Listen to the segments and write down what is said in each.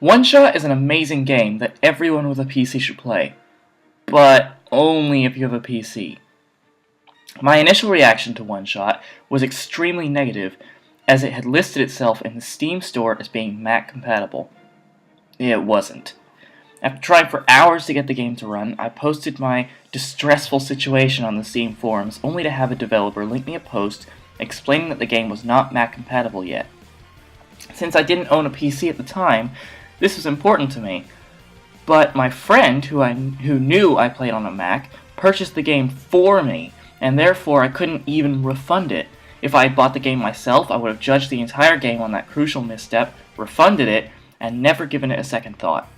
OneShot is an amazing game that everyone with a PC should play, but only if you have a PC. My initial reaction to OneShot was extremely negative, as it had listed itself in the Steam store as being Mac compatible. It wasn't. After trying for hours to get the game to run, I posted my distressful situation on the Steam forums, only to have a developer link me a post explaining that the game was not Mac compatible yet. Since I didn't own a PC at the time, this was important to me, but my friend, who knew I played on a Mac, purchased the game for me, and therefore I couldn't even refund it. If I had bought the game myself, I would have judged the entire game on that crucial misstep, refunded it, and never given it a second thought.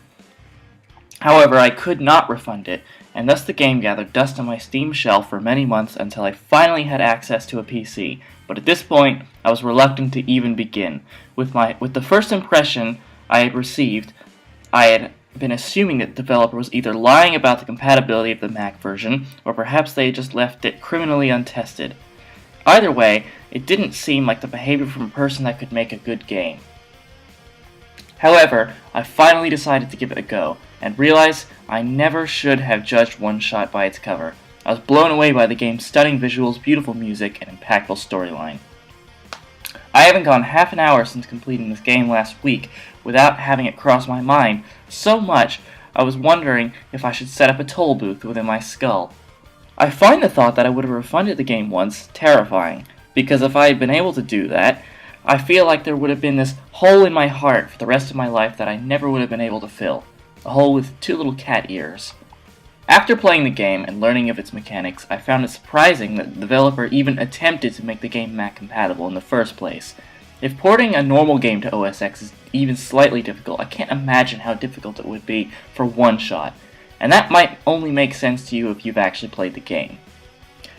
However, I could not refund it, and thus the game gathered dust on my Steam shelf for many months until I finally had access to a PC. But at this point, I was reluctant to even begin. With the first impression I had received, I had been assuming that the developer was either lying about the compatibility of the Mac version, or perhaps they had just left it criminally untested. Either way, it didn't seem like the behavior from a person that could make a good game. However, I finally decided to give it a go, and realized I never should have judged OneShot by its cover. I was blown away by the game's stunning visuals, beautiful music, and impactful storyline. I haven't gone half an hour since completing this game last week without having it cross my mind so much I was wondering if I should set up a toll booth within my skull. I find the thought that I would have refunded the game once terrifying, because if I had been able to do that, I feel like there would have been this hole in my heart for the rest of my life that I never would have been able to fill. A hole with two little cat ears. After playing the game and learning of its mechanics, I found it surprising that the developer even attempted to make the game Mac compatible in the first place. If porting a normal game to OS X is even slightly difficult, I can't imagine how difficult it would be for OneShot, and that might only make sense to you if you've actually played the game.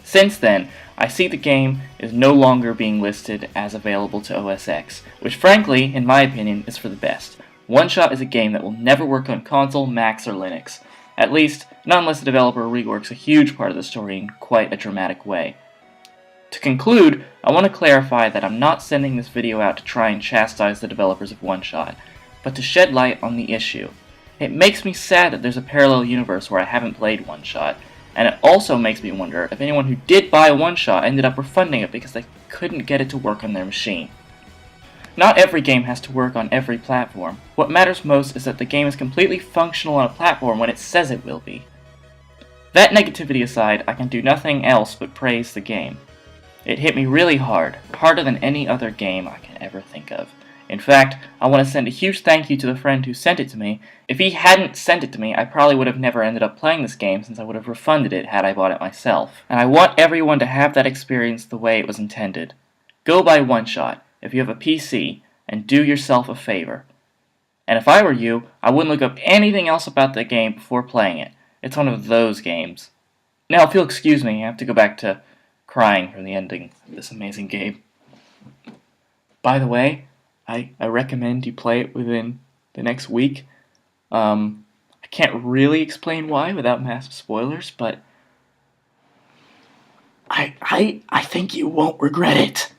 Since then, I see the game is no longer being listed as available to OS X, which frankly, in my opinion, is for the best. OneShot is a game that will never work on console, Macs, or Linux. At least, not unless the developer reworks a huge part of the story in quite a dramatic way. To conclude, I want to clarify that I'm not sending this video out to try and chastise the developers of OneShot, but to shed light on the issue. It makes me sad that there's a parallel universe where I haven't played OneShot, and it also makes me wonder if anyone who did buy OneShot ended up refunding it because they couldn't get it to work on their machine. Not every game has to work on every platform. What matters most is that the game is completely functional on a platform when it says it will be. That negativity aside, I can do nothing else but praise the game. It hit me really hard, harder than any other game I can ever think of. In fact, I want to send a huge thank you to the friend who sent it to me. If he hadn't sent it to me, I probably would have never ended up playing this game since I would have refunded it had I bought it myself. And I want everyone to have that experience the way it was intended. Go buy OneShot if you have a PC, and do yourself a favor. And if I were you, I wouldn't look up anything else about the game before playing it. It's one of those games. Now, if you'll excuse me, I have to go back to crying from the ending of this amazing game. By the way, I recommend you play it within the next week. I can't really explain why without massive spoilers, but I think you won't regret it.